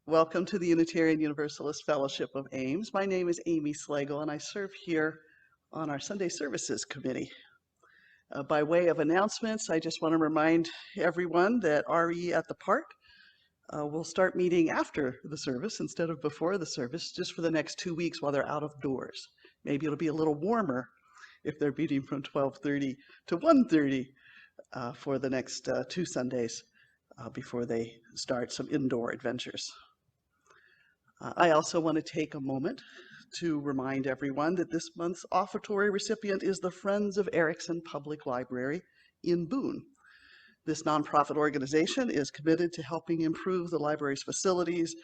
Welcome to the Unitarian Universalist Fellowship of Ames. My name is Amy Slagle, and I serve here on our Sunday Services Committee. By way of announcements, I just want to remind everyone that RE at the Park will start meeting after the service instead of before the service, just for the next 2 weeks while they're out of doors. Maybe it'll be a little warmer if they're meeting from 12:30 to 1:30 for the next 2 Sundays before they start some indoor adventures. I also want to take a moment to remind everyone that this month's offertory recipient is the Friends of Erickson Public Library in Boone. This nonprofit organization is committed to helping improve the library's facilities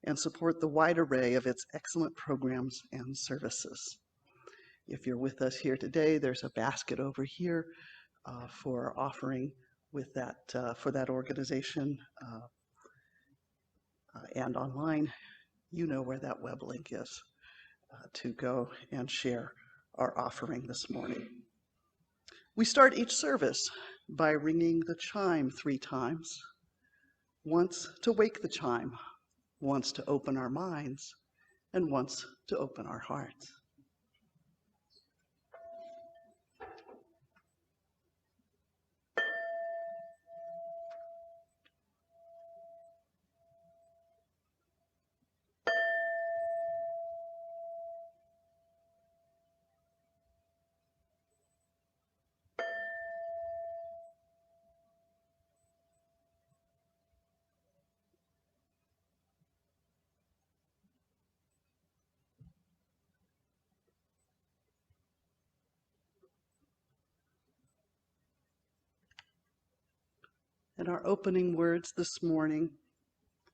and support the wide array of its excellent programs and services. If you're with us here today, there's a basket over here for offering with that for that organization and online. You know where that web link is to go and share our offering this morning. We start each service by ringing the chime 3 times, once to wake the chime, once to open our minds, and once to open our hearts. And our opening words this morning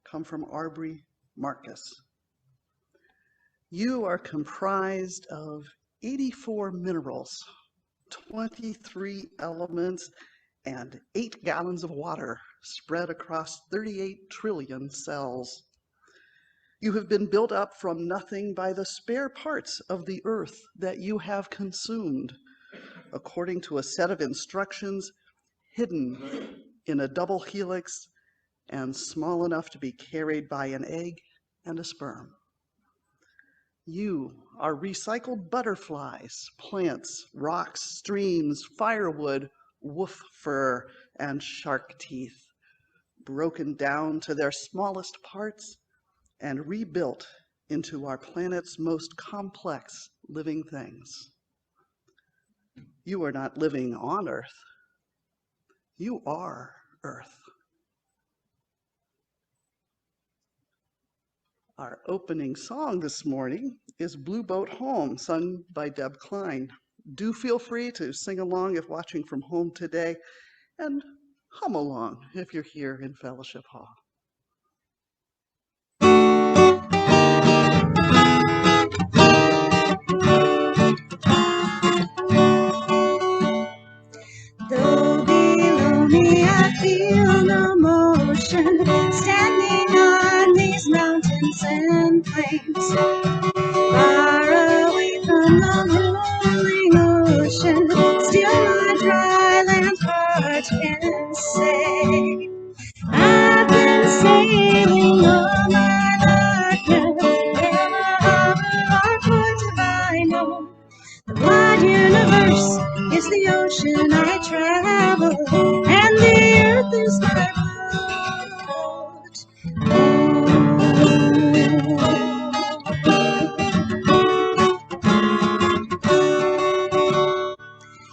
come from Aubrey Marcus. You are comprised of 84 minerals, 23 elements, and 8 gallons of water spread across 38 trillion cells. You have been built up from nothing by the spare parts of the earth that you have consumed, according to a set of instructions hidden in a double helix and small enough to be carried by an egg and a sperm. You are recycled butterflies, plants, rocks, streams, firewood, wolf fur, and shark teeth, broken down to their smallest parts and rebuilt into our planet's most complex living things. You are not living on Earth. You are Earth. Our opening song this morning is Blue Boat Home, sung by Deb Klein. Do feel free to sing along if watching from home today, and hum along if you're here in Fellowship Hall. Though below me I feel no motion, standing on these mountains and plains, far away from the rolling ocean, still my dry land heart can say, I've been sailing all my life now, in a harbor or port have I known. The wide universe is the ocean I travel, and the earth is my boat.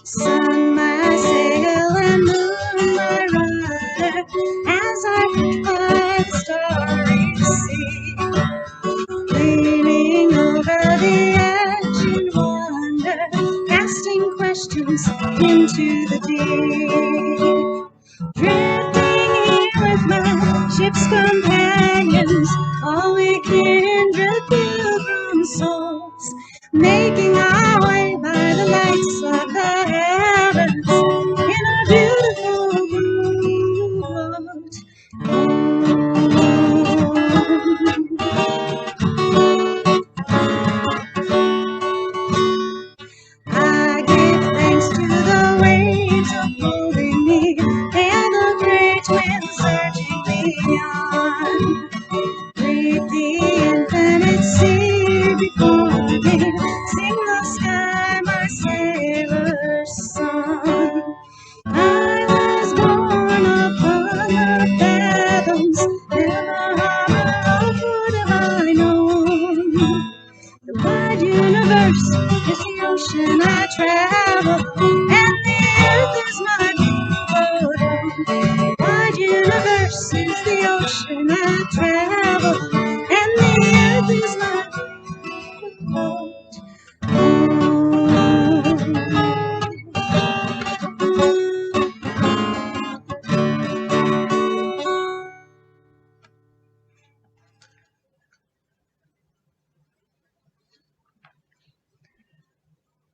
Sun my sail and moon my rudder, as I float by the starry sea, leaning over the edge in wonder, casting questions into the deep, drifting here with my ship's companions, all we kindred pilgrim souls, making our way by the lights of the heavens in a beautiful blue boat. I give thanks to the waves upholding me and the great wind surging me on, ocean I travel, and the earth is my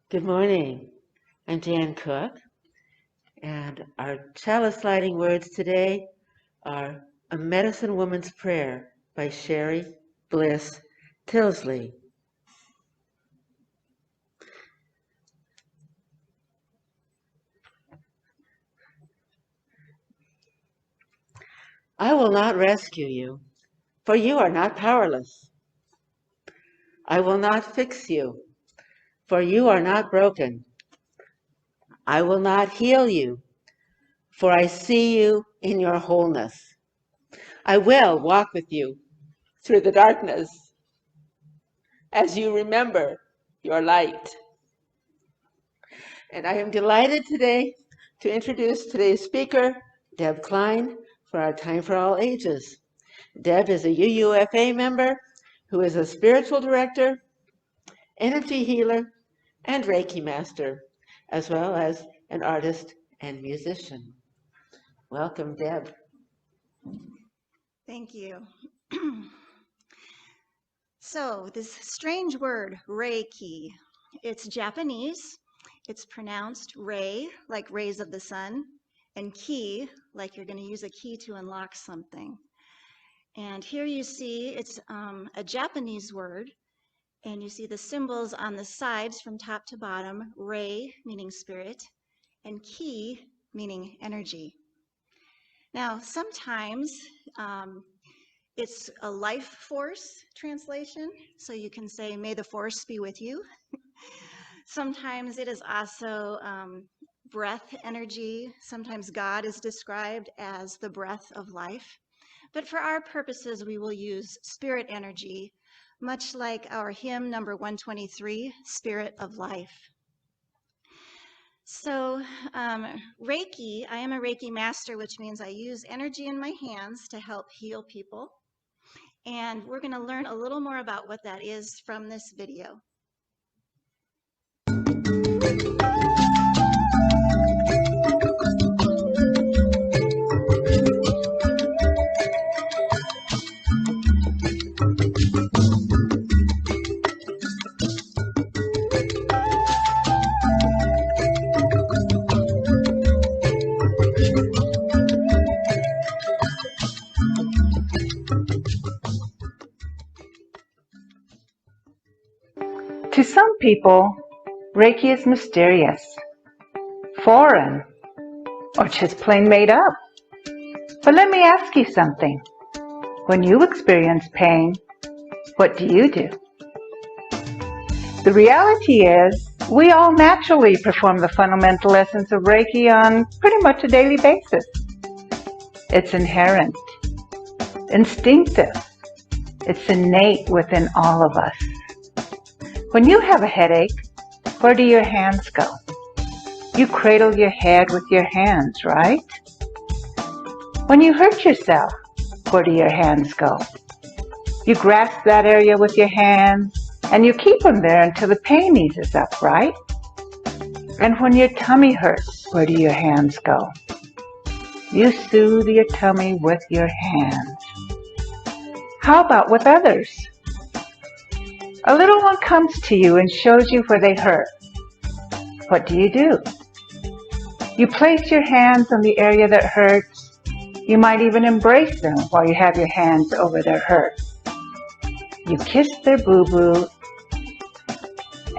Good morning. I'm Jan Cook, and our chalice lighting words today are A Medicine Woman's Prayer by Sherry Bliss Tilsley. I will not rescue you, for you are not powerless. I will not fix you, for you are not broken. I will not heal you, for I see you in your wholeness. I will walk with you through the darkness as you remember your light. And I am delighted today to introduce today's speaker, Deb Klein, for our Time for All Ages. Deb is a UUFA member who is a spiritual director, energy healer, and Reiki master, as well as an artist and musician. Welcome, Deb. Thank you. So this strange word, Reiki, it's Japanese. It's pronounced Rei, like rays of the sun, and Ki, like you're going to use a key to unlock something. And here you see it's a Japanese word, and you see the symbols on the sides from top to bottom, Rei meaning spirit, and Ki meaning energy. Now, sometimes it's a life force translation, so you can say, may the force be with you. Sometimes it is also breath energy. Sometimes God is described as the breath of life. But for our purposes, we will use spirit energy, much like our hymn number 123, Spirit of Life. So Reiki, I am a Reiki master, which means I use energy in my hands to help heal people. And we're going to learn a little more about what that is from this video. To some people, Reiki is mysterious, foreign, or just plain made up. But let me ask you something. When you experience pain, what do? The reality is, we all naturally perform the fundamental essence of Reiki on pretty much a daily basis. It's inherent, instinctive. It's innate within all of us. When you have a headache, where do your hands go? You cradle your head with your hands, right? When you hurt yourself, where do your hands go? You grasp that area with your hands, and you keep them there until the pain eases up, right? And when your tummy hurts, where do your hands go? You soothe your tummy with your hands. How about with others? A little one comes to you and shows you where they hurt. What do? You place your hands on the area that hurts. You might even embrace them while you have your hands over their hurt. You kiss their boo-boo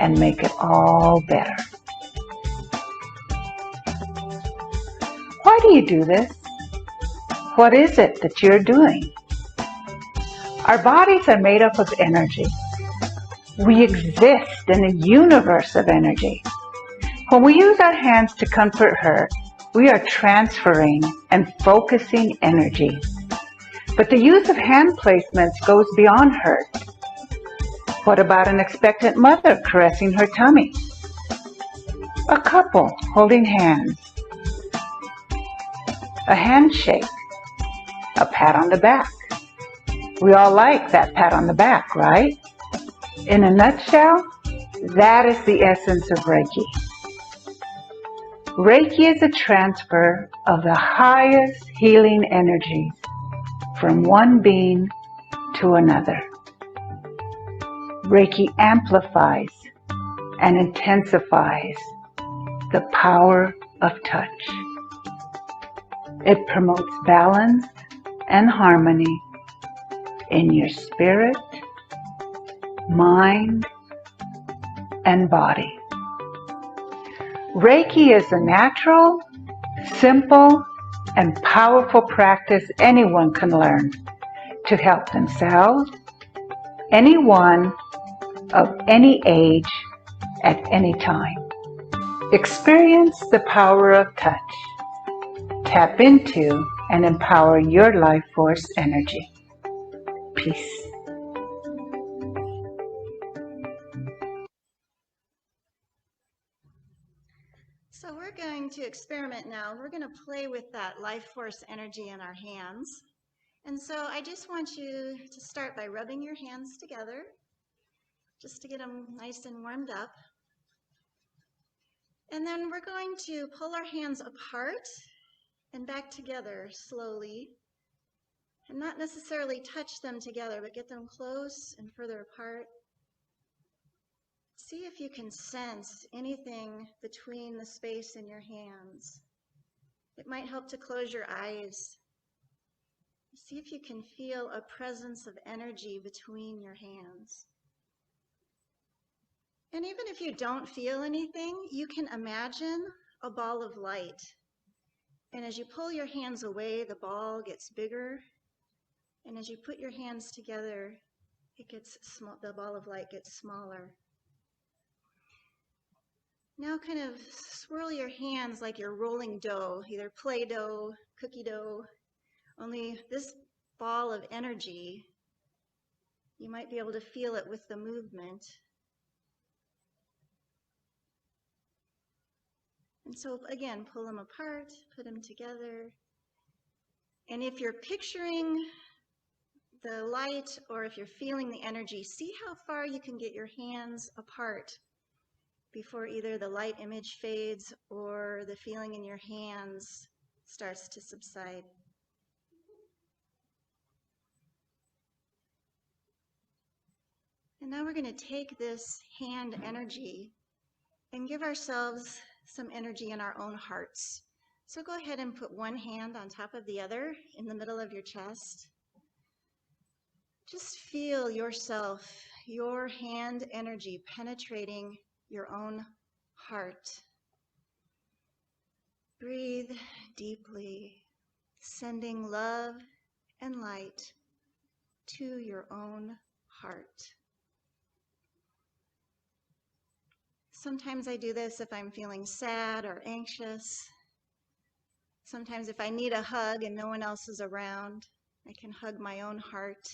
and make it all better. Why do you do this? What is it that you're doing? Our bodies are made up of energy. We exist in a universe of energy. When we use our hands to comfort hurt, we are transferring and focusing energy. But the use of hand placements goes beyond hurt. What about an expectant mother caressing her tummy? A couple holding hands. A handshake. a pat on the back. We all like that pat on the back, right? In a nutshell, that is the essence of Reiki. Reiki is a transfer of the highest healing energies from one being to another. Reiki amplifies and intensifies the power of touch. It promotes balance and harmony in your spirit, mind, and body. Reiki is a natural, simple, and powerful practice anyone can learn to help themselves, anyone of any age, at any time. Experience the power of touch. Tap into and empower your life force energy. Peace. So we're going to experiment now. We're going to play with that life force energy in our hands. And so I just want you to start by rubbing your hands together, just to get them nice and warmed up. And then we're going to pull our hands apart and back together slowly, and not necessarily touch them together, but get them close and further apart. See if you can sense anything between the space in your hands. It might help to close your eyes. See if you can feel a presence of energy between your hands. And even if you don't feel anything, you can imagine a ball of light. And as you pull your hands away, the ball gets bigger. And as you put your hands together, the ball of light gets smaller. Now kind of swirl your hands like you're rolling dough, either Play-Doh, cookie dough, only this ball of energy, you might be able to feel it with the movement. And so again, pull them apart, put them together. And if you're picturing the light or if you're feeling the energy, see how far you can get your hands apart before either the light image fades or the feeling in your hands starts to subside. And now we're going to take this hand energy and give ourselves some energy in our own hearts. So go ahead and put one hand on top of the other in the middle of your chest. Just feel yourself, your hand energy penetrating your own heart. Breathe deeply, sending love and light to your own heart. Sometimes I do this if I'm feeling sad or anxious. Sometimes if I need a hug and no one else is around, I can hug my own heart.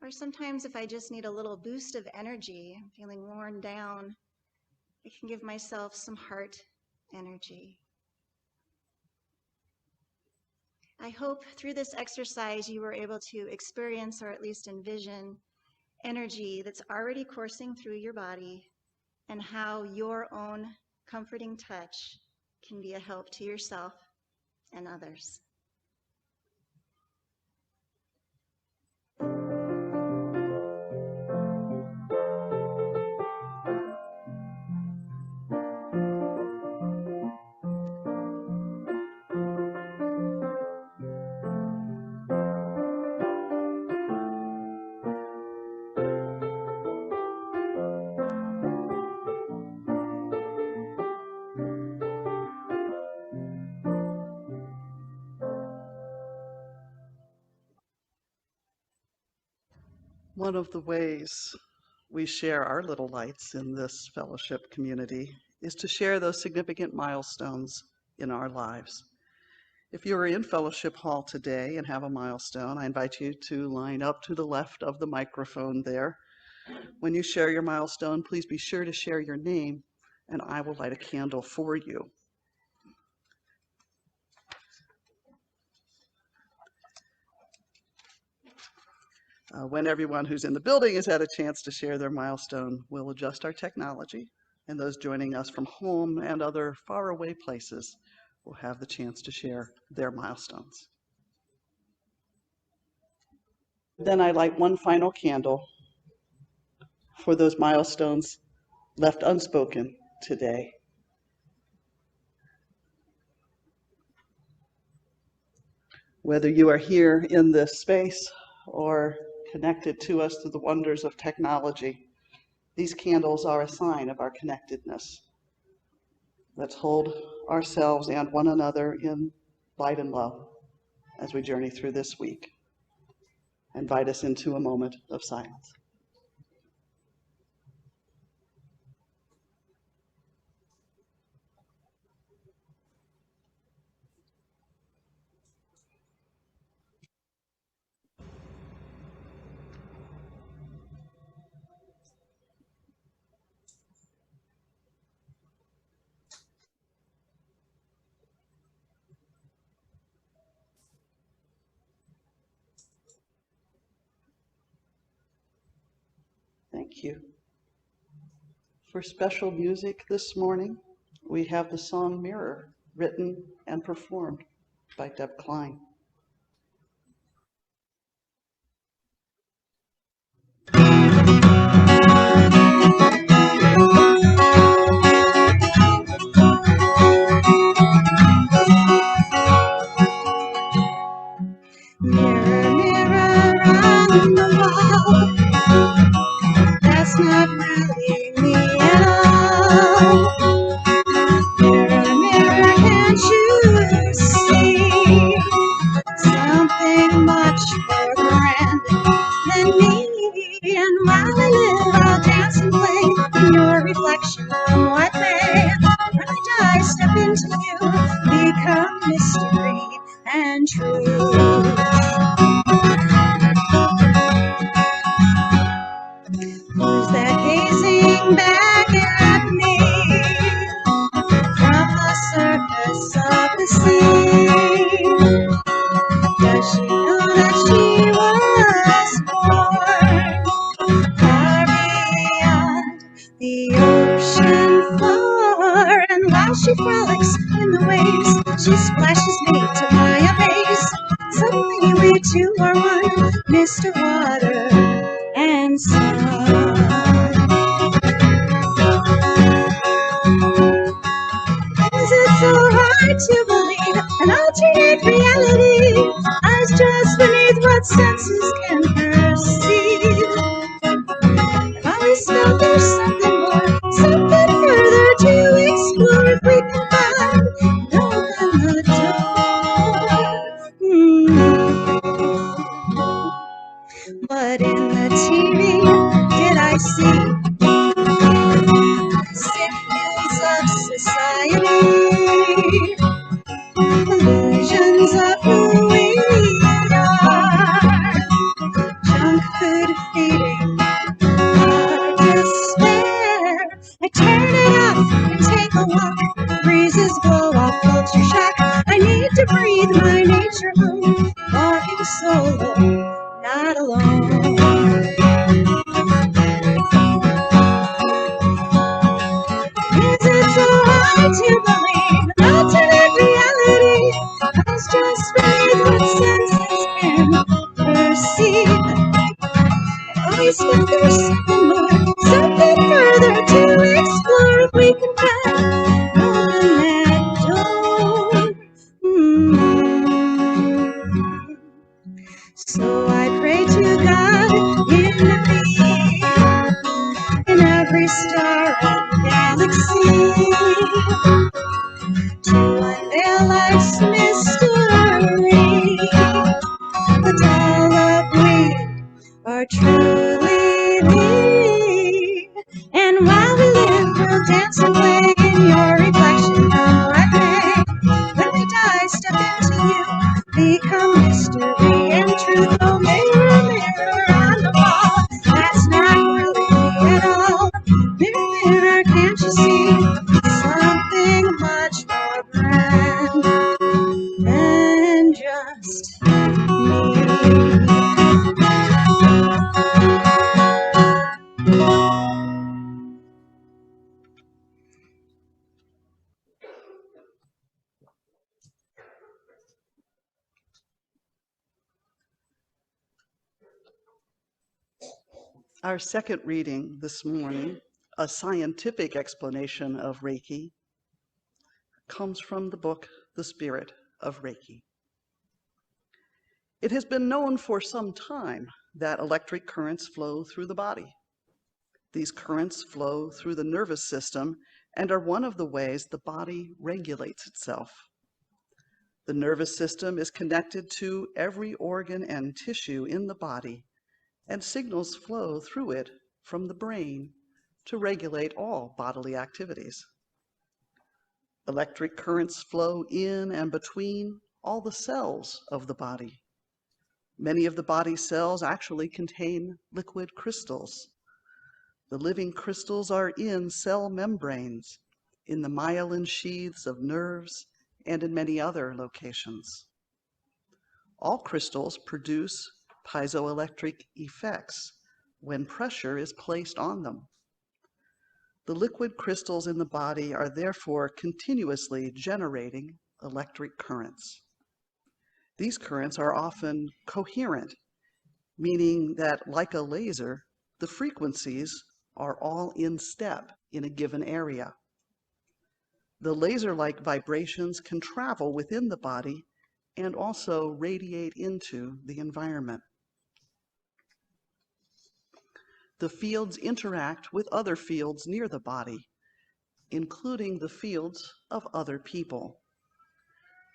Or sometimes if I just need a little boost of energy, I'm feeling worn down, I can give myself some heart energy. I hope through this exercise you were able to experience or at least envision energy that's already coursing through your body and how your own comforting touch can be a help to yourself and others. One of the ways we share our little lights in this fellowship community is to share those significant milestones in our lives. If you are in Fellowship Hall today and have a milestone, I invite you to line up to the left of the microphone there. When you share your milestone, please be sure to share your name, and I will light a candle for you. When everyone who's in the building has had a chance to share their milestone, we'll adjust our technology, and those joining us from home and other faraway places will have the chance to share their milestones. Then I light one final candle for those milestones left unspoken today. Whether you are here in this space or connected to us through the wonders of technology, these candles are a sign of our connectedness. Let's hold ourselves and one another in light and love as we journey through this week. Invite us into a moment of silence. Thank you. For special music this morning, we have the song Mirror, written and performed by Deb Klein. Mirror, mirror on the wall, that's not really me at all. Mirror, mirror, can't you see something much more grand than me? And while I live, I'll dance and play in your reflection. What may, when I die, step into you, become mystery and truth. Who's that gazing back at me from the surface of the sea? Does she know that she was born far beyond the ocean floor? And while she frolics in the waves, she splashes me to my amaze. Suddenly we two are one, Mr. Water and sun. Is it so hard to believe an alternate reality lies just beneath what senses can perceive? I've always felt there's something more, something further to explore if we can find and open the door. But in the TV, did I see signals of society, illusions of who we are, junk food feeding our despair? I turn it off and take a walk, breezes blow off culture shock. I need to breathe my nature home, walking solo, not alone. Is it so hard to believe an alternate reality lies just beneath what senses can perceive? I always felt there's something more, something further to explore if we can find open that door. So I pray to God in me, in every star and galaxy, to unveil life's mystery. But all of we are truly thee. And while we live, we'll dance and play in your reflection. Oh, I pray, when we die, step into you, become mystery and truth. Oh, mirror, mirror on the wall, that's not really me at all. Mirror, mirror, can't you see something much more grand than just me? Our second reading this morning, a scientific explanation of Reiki, comes from the book, The Spirit of Reiki. It has been known for some time that electric currents flow through the body. These currents flow through the nervous system and are one of the ways the body regulates itself. The nervous system is connected to every organ and tissue in the body, and signals flow through it from the brain to regulate all bodily activities. Electric currents flow in and between all the cells of the body. Many of the body's cells actually contain liquid crystals. The living crystals are in cell membranes, in the myelin sheaths of nerves, and in many other locations. All crystals produce piezoelectric effects when pressure is placed on them. The liquid crystals in the body are therefore continuously generating electric currents. These currents are often coherent, meaning that, like a laser, the frequencies are all in step in a given area. The laser-like vibrations can travel within the body and also radiate into the environment. The fields interact with other fields near the body, including the fields of other people.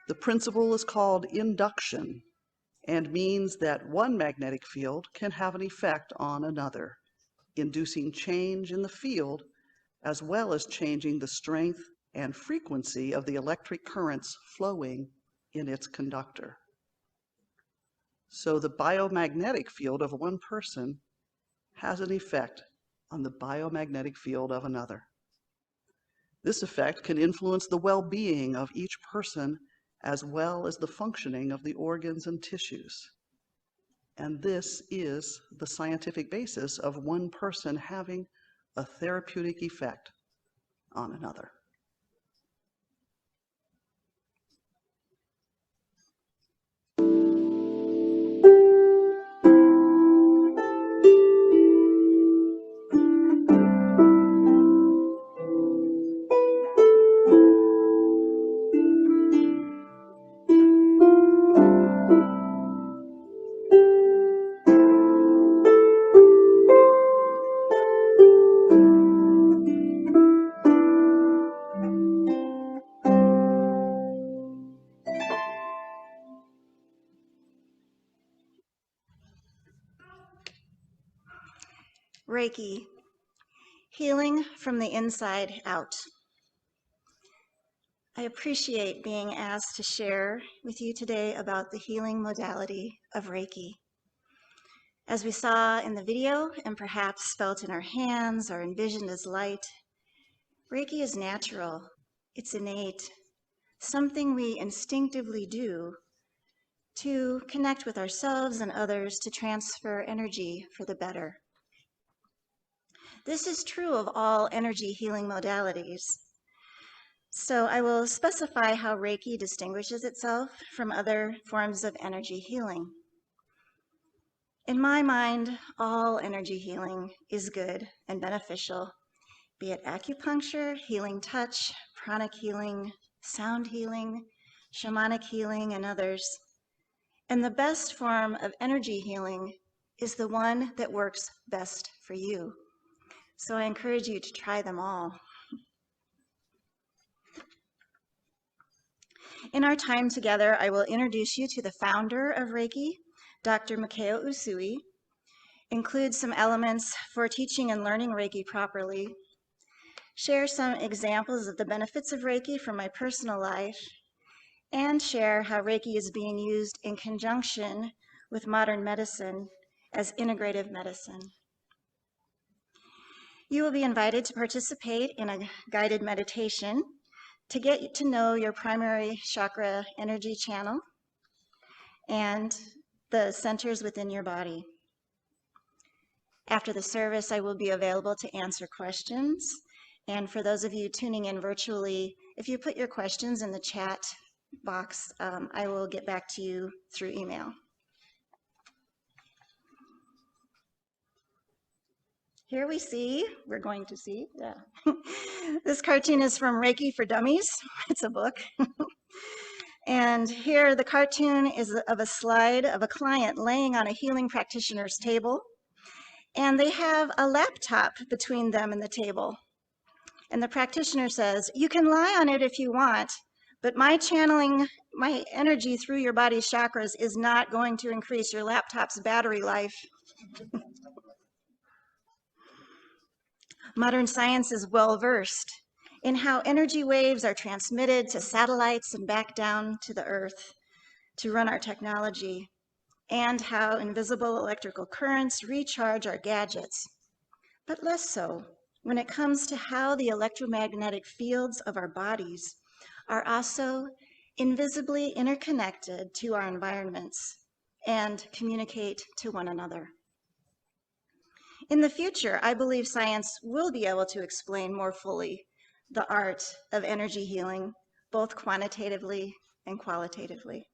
The principle is called induction and means that one magnetic field can have an effect on another, inducing change in the field as well as changing the strength and frequency of the electric currents flowing in its conductor. So the biomagnetic field of one person has an effect on the biomagnetic field of another. This effect can influence the well-being of each person as well as the functioning of the organs and tissues. And this is the scientific basis of one person having a therapeutic effect on another. Reiki, healing from the inside out. I appreciate being asked to share with you today about the healing modality of Reiki. As we saw in the video and perhaps felt in our hands or envisioned as light, Reiki is natural, it's innate, something we instinctively do to connect with ourselves and others to transfer energy for the better. This is true of all energy healing modalities. So I will specify how Reiki distinguishes itself from other forms of energy healing. In my mind, all energy healing is good and beneficial, be it acupuncture, healing touch, pranic healing, sound healing, shamanic healing, and others. And the best form of energy healing is the one that works best for you. So I encourage you to try them all. In our time together, I will introduce you to the founder of Reiki, Dr. Mikao Usui, include some elements for teaching and learning Reiki properly, share some examples of the benefits of Reiki from my personal life, and share how Reiki is being used in conjunction with modern medicine as integrative medicine. You will be invited to participate in a guided meditation to get to know your primary chakra energy channel and the centers within your body. After the service, I will be available to answer questions. And for those of you tuning in virtually, if you put your questions in the chat box, I will get back to you through email. Here we're going to see, yeah. This cartoon is from Reiki for Dummies. It's a book. And here the cartoon is of a slide of a client laying on a healing practitioner's table. And they have a laptop between them and the table. And the practitioner says, you can lie on it if you want, but my channeling my energy through your body's chakras is not going to increase your laptop's battery life. Modern science is well versed in how energy waves are transmitted to satellites and back down to the earth to run our technology, and how invisible electrical currents recharge our gadgets, but less so when it comes to how the electromagnetic fields of our bodies are also invisibly interconnected to our environments and communicate to one another. In the future, I believe science will be able to explain more fully the art of energy healing, both quantitatively and qualitatively.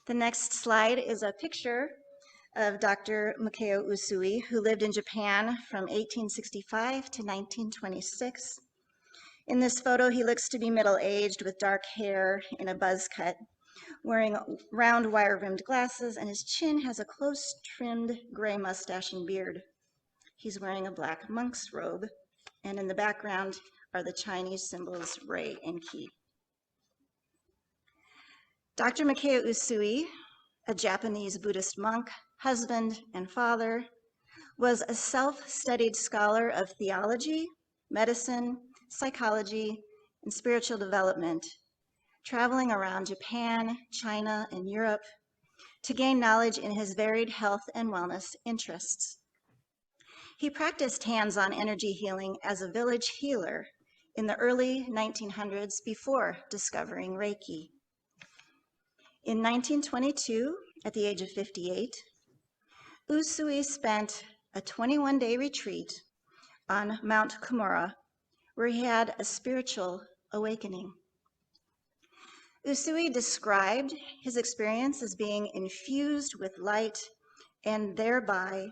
The next slide is a picture of Dr. Mikao Usui, who lived in Japan from 1865 to 1926. In this photo, he looks to be middle-aged with dark hair in a buzz cut, wearing round wire-rimmed glasses, and his chin has a close-trimmed gray mustache and beard. He's wearing a black monk's robe, and in the background are the Chinese symbols Rei and Qi. Dr. Mikao Usui, a Japanese Buddhist monk, husband, and father, was a self-studied scholar of theology, medicine, psychology, and spiritual development, traveling around Japan, China, and Europe to gain knowledge in his varied health and wellness interests. He practiced hands-on energy healing as a village healer in the early 1900s before discovering Reiki. In 1922, at the age of 58, Usui spent a 21-day retreat on Mount Kumura, where he had a spiritual awakening. Usui described his experience as being infused with light and thereby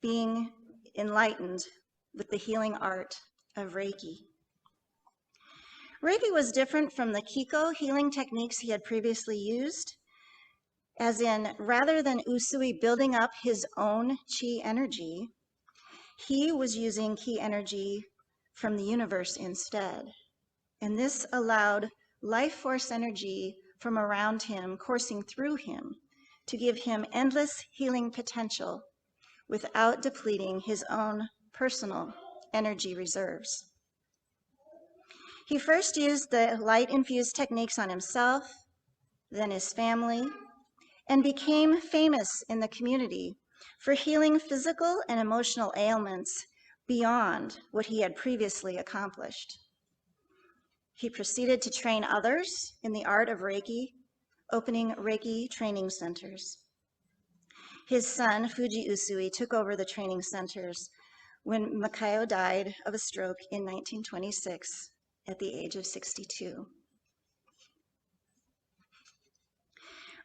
being enlightened with the healing art of Reiki. Reiki was different from the Kiko healing techniques he had previously used, as in, rather than Usui building up his own chi energy, he was using chi energy from the universe instead. And this allowed life force energy from around him coursing through him to give him endless healing potential without depleting his own personal energy reserves. He first used the light-infused techniques on himself, then his family, and became famous in the community for healing physical and emotional ailments beyond what he had previously accomplished. He proceeded to train others in the art of Reiki, opening Reiki training centers. His son, Fuji Usui, took over the training centers when Mikao died of a stroke in 1926 at the age of 62.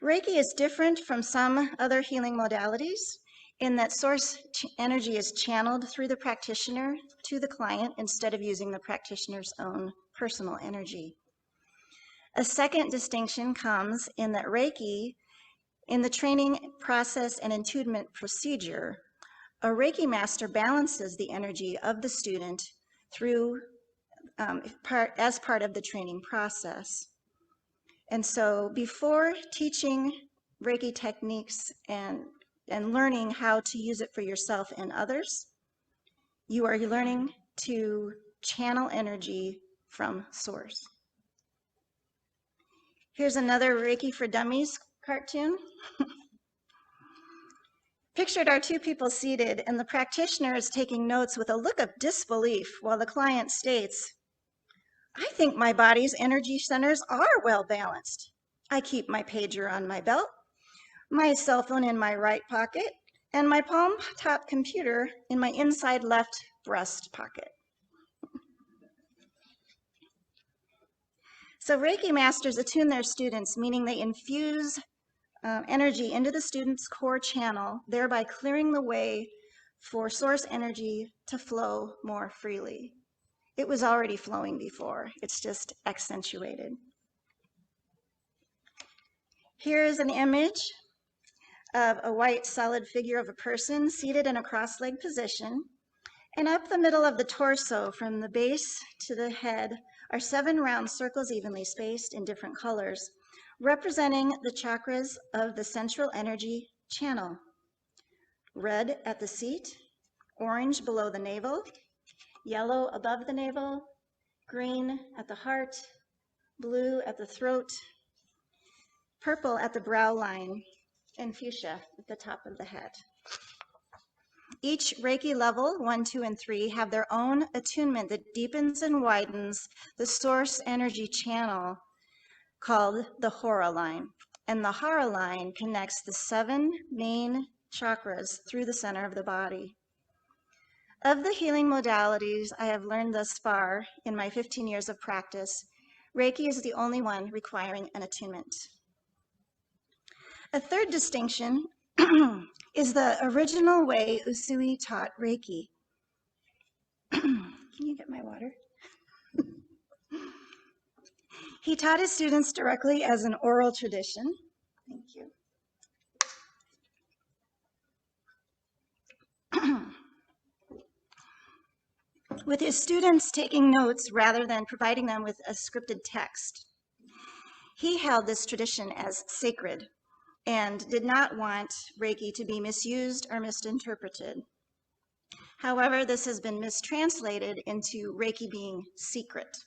Reiki is different from some other healing modalities in that source energy is channeled through the practitioner to the client instead of using the practitioner's own personal energy. A second distinction comes in that Reiki, in the training process and attunement procedure, a Reiki master balances the energy of the student through as part of the training process. And so before teaching Reiki techniques and learning how to use it for yourself and others, you are learning to channel energy from source. Here's another Reiki for Dummies cartoon. Pictured are two people seated, and the practitioner is taking notes with a look of disbelief while the client states, I think my body's energy centers are well balanced. I keep my pager on my belt, my cell phone in my right pocket, and my palm top computer in my inside left breast pocket. So Reiki masters attune their students, meaning they infuse energy into the student's core channel, thereby clearing the way for source energy to flow more freely. It was already flowing before, it's just accentuated. Here is an image of a white solid figure of a person seated in a cross-legged position. And up the middle of the torso, from the base to the head, are 7 round circles evenly spaced in different colors, representing the chakras of the central energy channel. Red at the seat, orange below the navel, yellow above the navel, green at the heart, blue at the throat, purple at the brow line, and fuchsia at the top of the head. Each Reiki level, 1, 2, and 3, have their own attunement that deepens and widens the source energy channel called the Hora line. And the Hora line connects the 7 main chakras through the center of the body. Of the healing modalities I have learned thus far in my 15 years of practice, Reiki is the only one requiring an attunement. A third distinction is the original way Usui taught Reiki. Can you get my water? He taught his students directly as an oral tradition. Thank you. With his students taking notes rather than providing them with a scripted text. He held this tradition as sacred and did not want Reiki to be misused or misinterpreted. However, this has been mistranslated into Reiki being secret.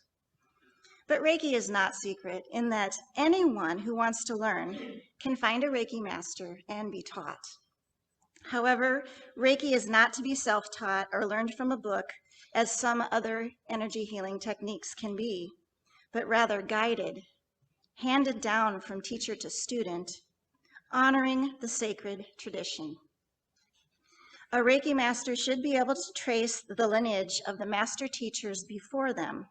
But Reiki is not secret in that anyone who wants to learn can find a Reiki master and be taught. However, Reiki is not to be self-taught or learned from a book as some other energy healing techniques can be, but rather guided, handed down from teacher to student, honoring the sacred tradition. A Reiki master should be able to trace the lineage of the master teachers before them,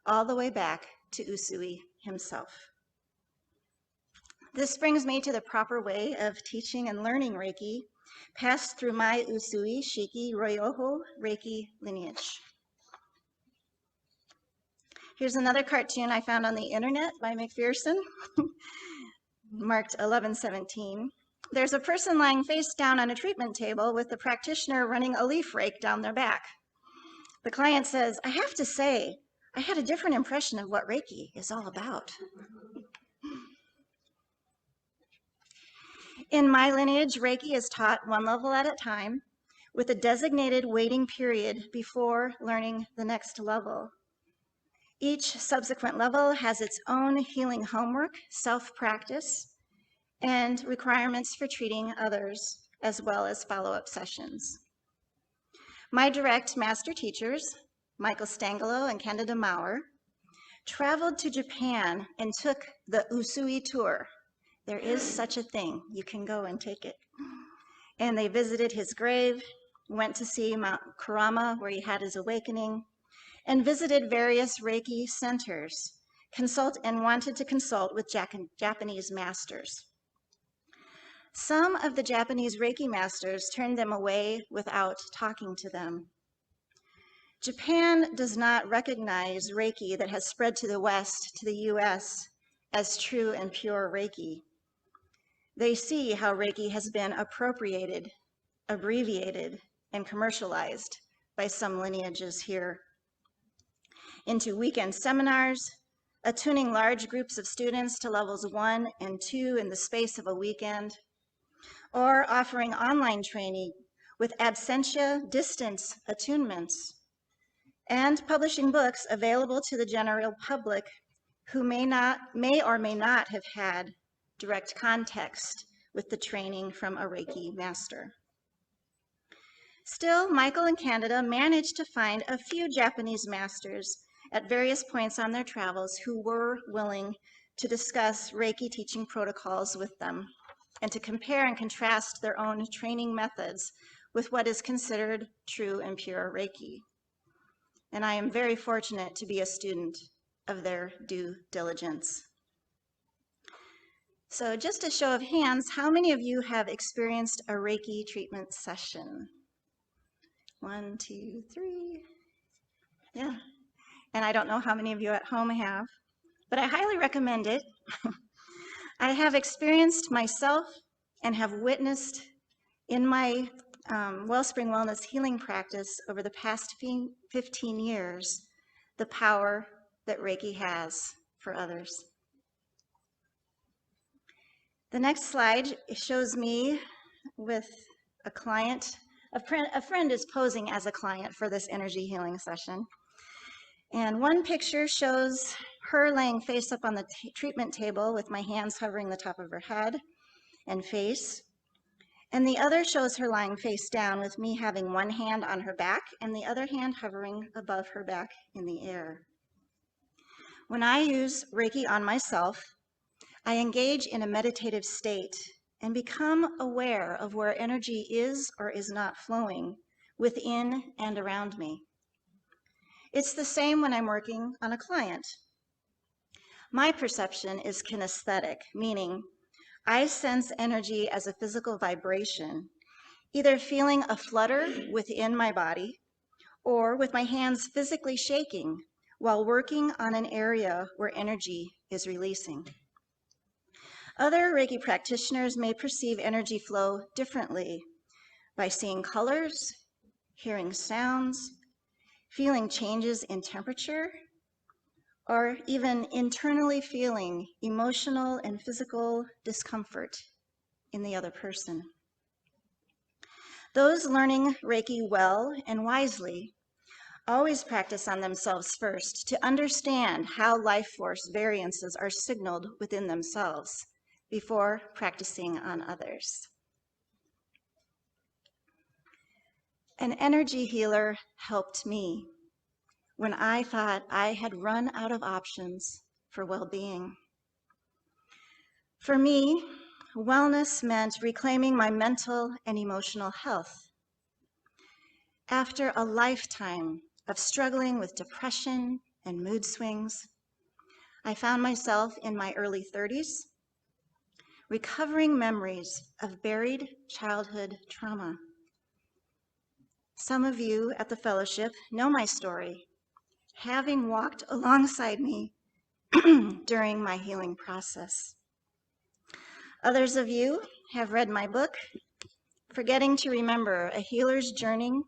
all the way back to Usui himself. This brings me to the proper way of teaching and learning Reiki, passed through my Usui Shiki Ryoho Reiki lineage. Here's another cartoon I found on the internet by McPherson, marked 1117. There's a person lying face down on a treatment table with the practitioner running a leaf rake down their back. The client says, "I have to say, I had a different impression of what Reiki is all about." In my lineage, Reiki is taught 1 level at a time with a designated waiting period before learning the next level. Each subsequent level has its own healing homework, self-practice, and requirements for treating others, as well as follow-up sessions. My direct master teachers, Michael Stangelo and Candida Maurer, traveled to Japan and took the Usui tour. There is such a thing. You can go and take it. And they visited his grave, went to see Mount Kurama, where he had his awakening, and visited various Reiki centers, and wanted to consult with Japanese masters. Some of the Japanese Reiki masters turned them away without talking to them. Japan does not recognize Reiki that has spread to the West, to the US, as true and pure Reiki. They see how Reiki has been appropriated, abbreviated, and commercialized by some lineages here into weekend seminars, attuning large groups of students to levels 1 and 2 in the space of a weekend, or offering online training with absentia distance attunements, and publishing books available to the general public who may or may not have had direct context with the training from a Reiki master. Still, Michael and Candida managed to find a few Japanese masters at various points on their travels who were willing to discuss Reiki teaching protocols with them and to compare and contrast their own training methods with what is considered true and pure Reiki. And I am very fortunate to be a student of their due diligence. So just a show of hands, how many of you have experienced a Reiki treatment session? 1, 2, 3. Yeah. And I don't know how many of you at home have, but I highly recommend it. I have experienced myself and have witnessed in my Wellspring Wellness healing practice over the past 15 years the power that Reiki has for others. The next slide shows me with a client. A friend is posing as a client for this energy healing session. And one picture shows her laying face up on the treatment table with my hands hovering the top of her head and face. And the other shows her lying face down with me having one hand on her back and the other hand hovering above her back in the air. When I use Reiki on myself, I engage in a meditative state and become aware of where energy is or is not flowing within and around me. It's the same when I'm working on a client. My perception is kinesthetic, meaning I sense energy as a physical vibration, either feeling a flutter within my body or with my hands physically shaking while working on an area where energy is releasing. Other Reiki practitioners may perceive energy flow differently by seeing colors, hearing sounds, feeling changes in temperature, or even internally feeling emotional and physical discomfort in the other person. Those learning Reiki well and wisely always practice on themselves first to understand how life force variances are signaled within themselves before practicing on others. An energy healer helped me when I thought I had run out of options for well-being. For me, wellness meant reclaiming my mental and emotional health. After a lifetime of struggling with depression and mood swings, I found myself in my early 30s, recovering memories of buried childhood trauma. Some of you at the fellowship know my story, having walked alongside me during my healing process. Others of you have read my book, Forgetting to Remember, A Healer's Journey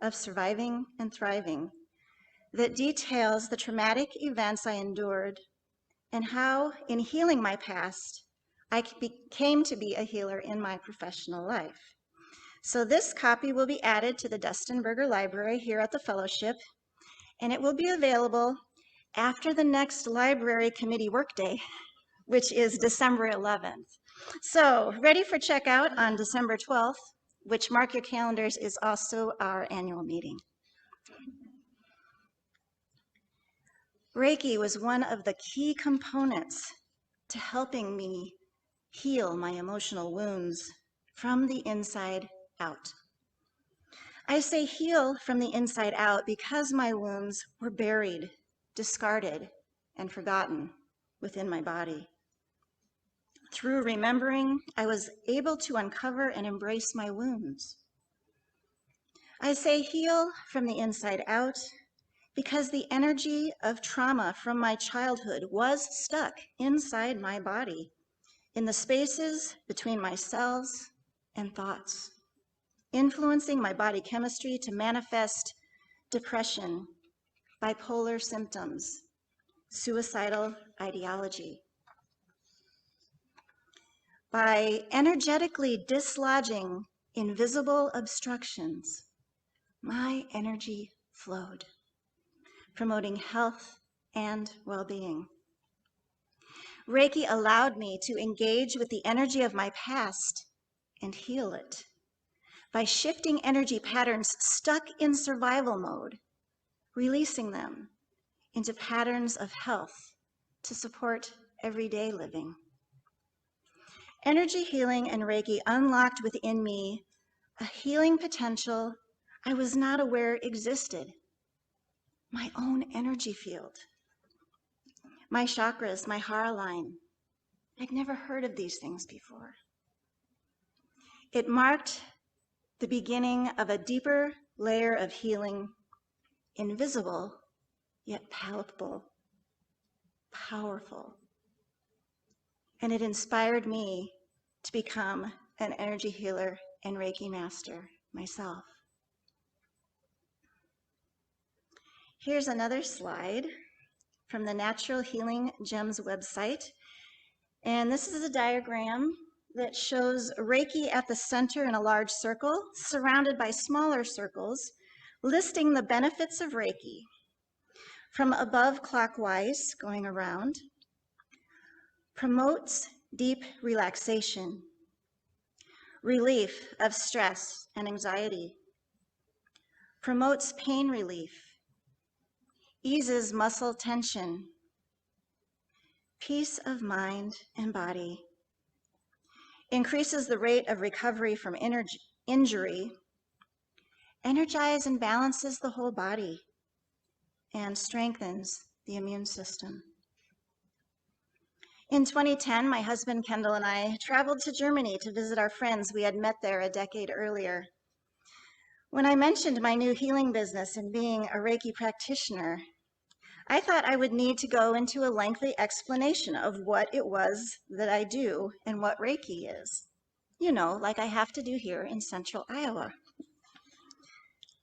of Surviving and Thriving, that details the traumatic events I endured and how, in healing my past, I came to be a healer in my professional life. So this copy will be added to the Dustenberger Library here at the fellowship, and it will be available after the next library committee workday, which is December 11th. So ready for checkout on December 12th, which, mark your calendars, is also our annual meeting. Reiki was one of the key components to helping me heal my emotional wounds from the inside out. I say heal from the inside out because my wounds were buried, discarded, and forgotten within my body. Through remembering, I was able to uncover and embrace my wounds. I say heal from the inside out because the energy of trauma from my childhood was stuck inside my body, in the spaces between my cells and thoughts, influencing my body chemistry to manifest depression, bipolar symptoms, suicidal ideology. By energetically dislodging invisible obstructions, my energy flowed, promoting health and well-being. Reiki allowed me to engage with the energy of my past and heal it by shifting energy patterns stuck in survival mode, releasing them into patterns of health to support everyday living. Energy healing and Reiki unlocked within me a healing potential I was not aware existed. My own energy field, my chakras, my hara line. I'd never heard of these things before. It marked the beginning of a deeper layer of healing, invisible yet palpable, powerful. And it inspired me to become an energy healer and Reiki master myself. Here's another slide from the Natural Healing Gems website. And this is a diagram that shows Reiki at the center in a large circle, surrounded by smaller circles, listing the benefits of Reiki. From above clockwise, going around, promotes deep relaxation, relief of stress and anxiety, promotes pain relief, eases muscle tension, peace of mind and body, increases the rate of recovery from injury, energizes and balances the whole body, and strengthens the immune system. In 2010, my husband Kendall and I traveled to Germany to visit our friends we had met there a decade earlier. When I mentioned my new healing business and being a Reiki practitioner, I thought I would need to go into a lengthy explanation of what it was that I do and what Reiki is. You know, like I have to do here in central Iowa.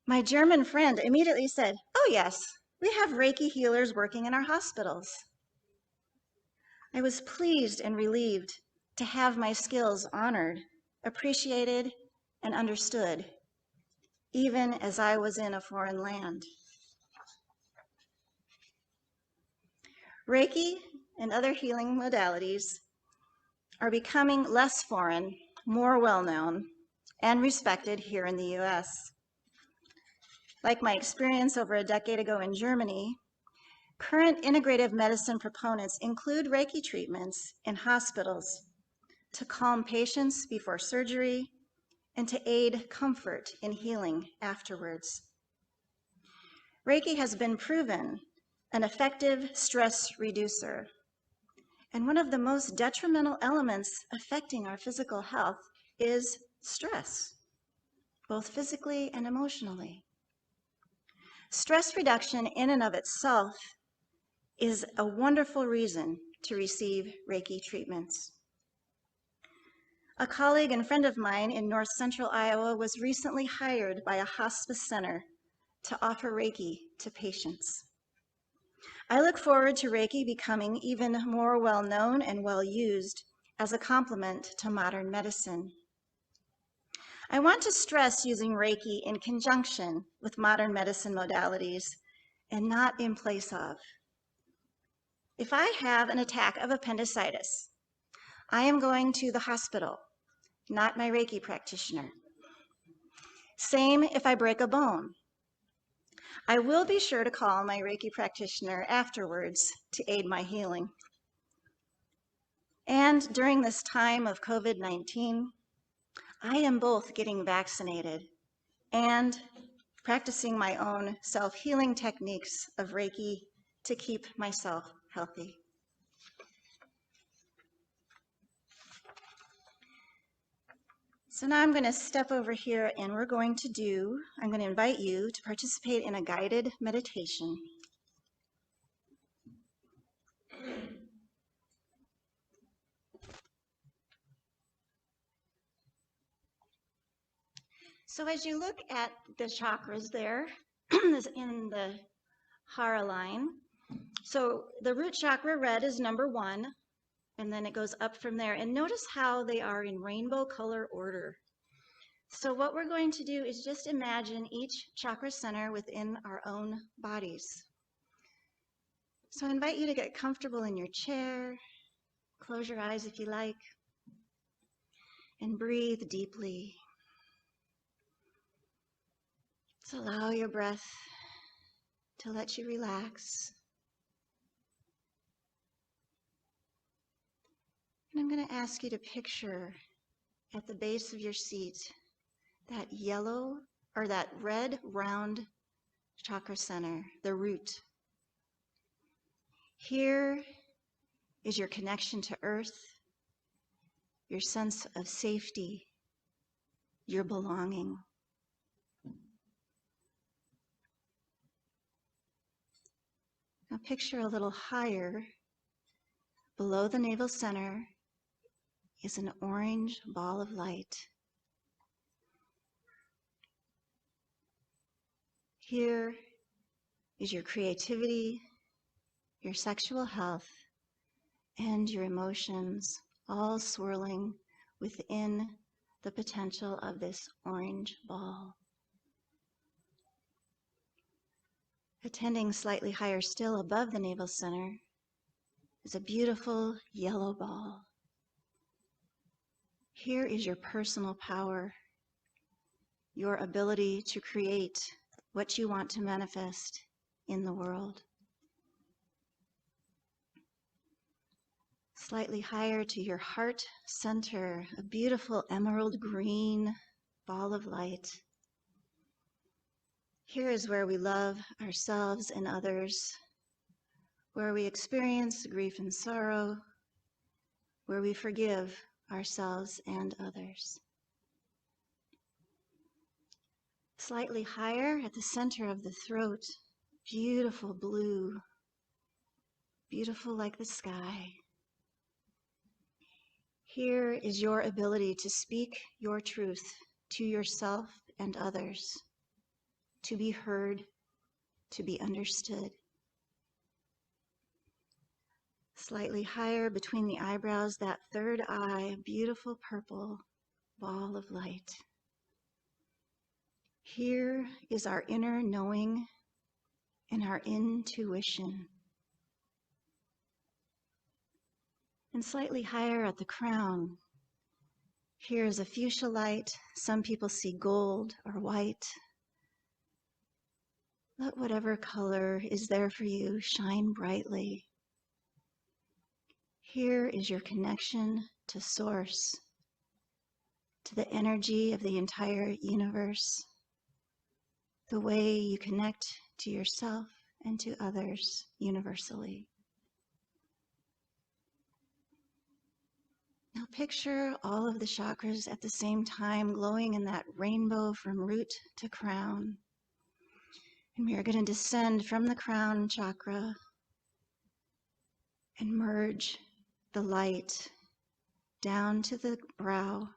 My German friend immediately said, "Oh yes, we have Reiki healers working in our hospitals." I was pleased and relieved to have my skills honored, appreciated, and understood, even as I was in a foreign land. Reiki and other healing modalities are becoming less foreign, more well-known, and respected here in the US. Like my experience over a decade ago in Germany, current integrative medicine proponents include Reiki treatments in hospitals to calm patients before surgery and to aid comfort in healing afterwards. Reiki has been proven an effective stress reducer, and one of the most detrimental elements affecting our physical health is stress, both physically and emotionally. Stress reduction in and of itself is a wonderful reason to receive Reiki treatments. A colleague and friend of mine in north central Iowa was recently hired by a hospice center to offer Reiki to patients. I look forward to Reiki becoming even more well-known and well-used as a complement to modern medicine. I want to stress using Reiki in conjunction with modern medicine modalities and not in place of. If I have an attack of appendicitis, I am going to the hospital, not my Reiki practitioner. Same if I break a bone. I will be sure to call my Reiki practitioner afterwards to aid my healing. And during this time of COVID-19, I am both getting vaccinated and practicing my own self-healing techniques of Reiki to keep myself healthy. So now I'm going to step over here and I'm going to invite you to participate in a guided meditation. So as you look at the chakras there in the Hara line, so the root chakra, red, is number 1, and then it goes up from there. And notice how they are in rainbow color order. So what we're going to do is just imagine each chakra center within our own bodies. So I invite you to get comfortable in your chair, close your eyes if you like, and breathe deeply. So allow your breath to let you relax. And I'm going to ask you to picture at the base of your seat that yellow or that red round chakra center, the root. Here is your connection to earth, your sense of safety, your belonging. Now picture a little higher, below the navel center, is an orange ball of light. Here is your creativity, your sexual health, and your emotions all swirling within the potential of this orange ball. Attending slightly higher still above the navel center is a beautiful yellow ball. Here is your personal power, your ability to create what you want to manifest in the world. Slightly higher to your heart center, a beautiful emerald green ball of light. Here is where we love ourselves and others, where we experience grief and sorrow, where we forgive ourselves and others. Slightly higher at the center of the throat, beautiful blue, beautiful like the sky. Here is your ability to speak your truth to yourself and others, to be heard, to be understood. Slightly higher between the eyebrows, that third eye, a beautiful purple ball of light. Here is our inner knowing and our intuition. And slightly higher at the crown, here is a fuchsia light. Some people see gold or white. Let whatever color is there for you shine brightly. Here is your connection to Source, to the energy of the entire universe, the way you connect to yourself and to others universally. Now picture all of the chakras at the same time glowing in that rainbow from root to crown. And we are going to descend from the crown chakra and merge the light down to the brow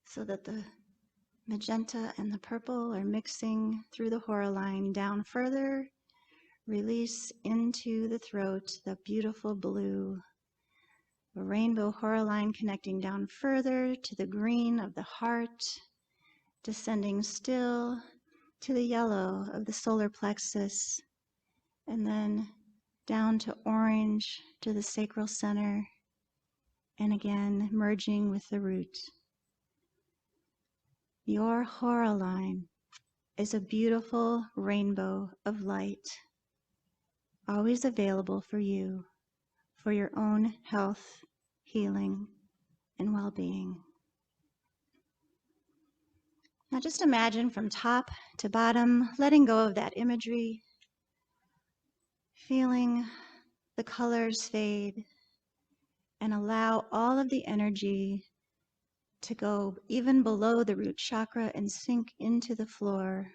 so that the magenta and the purple are mixing through the hora line down further. Release into the throat the beautiful blue. A rainbow hora line connecting down further to the green of the heart, descending still to the yellow of the solar plexus, and then down to orange to the sacral center, and again merging with the root. Your hora line is a beautiful rainbow of light, always available for you, for your own health, healing, and well-being. Now just imagine from top to bottom, letting go of that imagery, feeling the colors fade, and allow all of the energy to go even below the root chakra and sink into the floor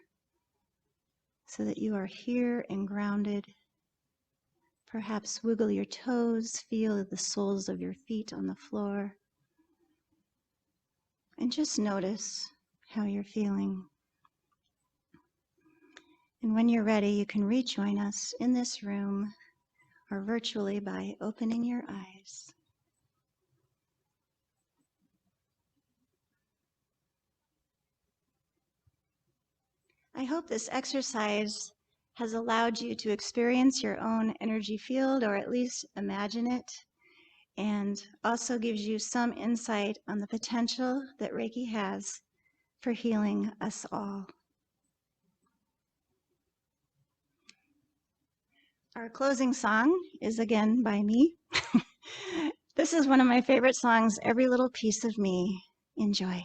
so that you are here and grounded. Perhaps wiggle your toes, feel the soles of your feet on the floor, and just notice how you're feeling. And when you're ready, you can rejoin us in this room or virtually by opening your eyes. I hope this exercise has allowed you to experience your own energy field, or at least imagine it, and also gives you some insight on the potential that Reiki has for healing us all. Our closing song is again by me. This is one of my favorite songs, Every Little Piece of Me. Enjoy.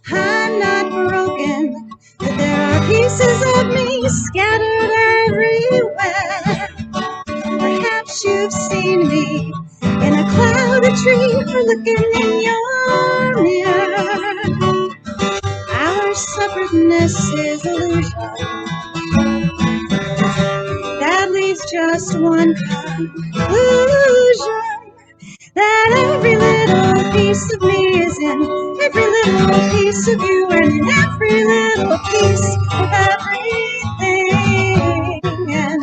I'm not broken, but there are pieces of me scattered everywhere. for looking in your mirror. Our separateness is illusion that leaves just one conclusion. That every little piece of me is in every little piece of you, and in every little piece of everything. And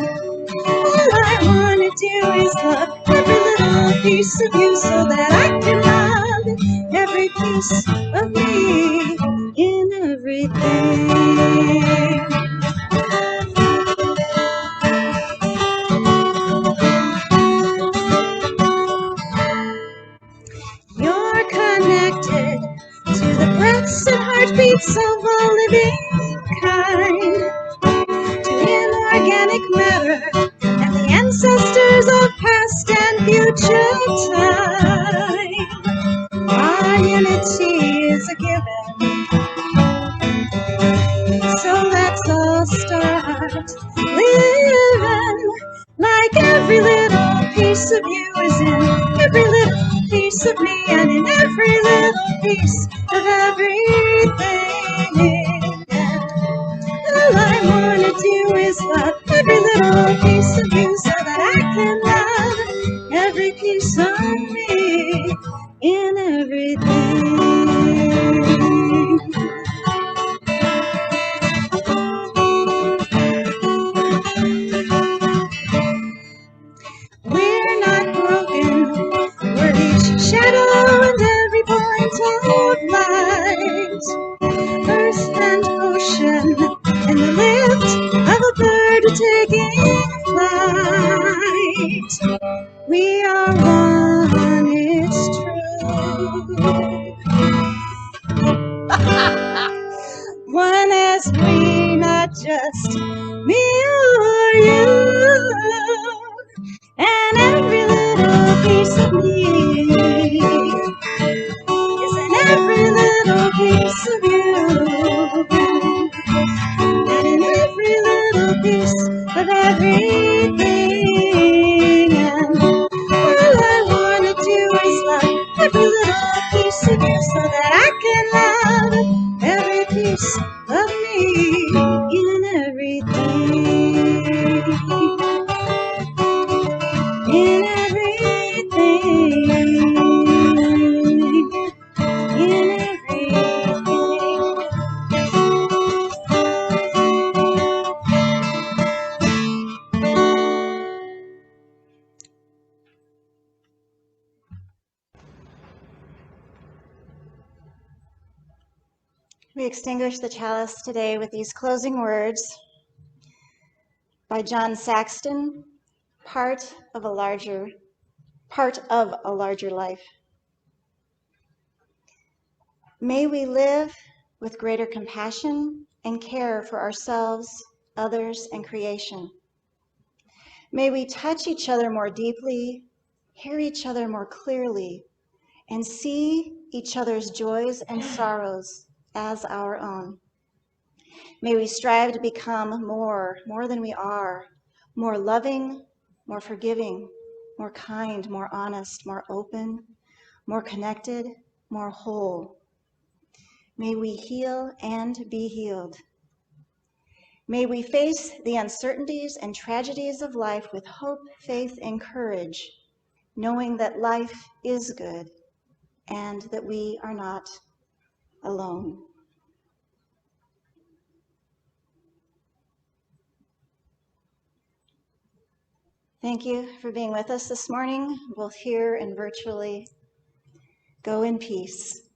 all I want to do is love every little piece of you so that I can love every piece of me in everything. You're connected to the breaths and heartbeats of all living kind, to inorganic matter and the ancestors of past and future time. Our unity is a given, so let's all start living like every little piece of you is in every little piece of me, and in every little piece of everything. All I want to do is love every little piece of you so that I can love every piece of me in everything. We're not broken, we're each shadow and every point of light. Earth and ocean in the lift of a bird taking flight. We are one, it's true. One as we, not just me or you. And every little piece of me is in every little piece of you, and in every little piece of everything. And all I want to do is love every little piece of you so that I can love every piece of me in everything. In everything, in everything. We extinguish the chalice today with these closing words by John Saxton, part of a larger life. May we live with greater compassion and care for ourselves, others, and creation. May we touch each other more deeply, hear each other more clearly, and see each other's joys and sorrows as our own. May we strive to become more than we are, more loving, more forgiving, more kind, more honest, more open, more connected, more whole. May we heal and be healed. May we face the uncertainties and tragedies of life with hope, faith, and courage, knowing that life is good and that we are not alone. Thank you for being with us this morning, both here and virtually. Go in peace.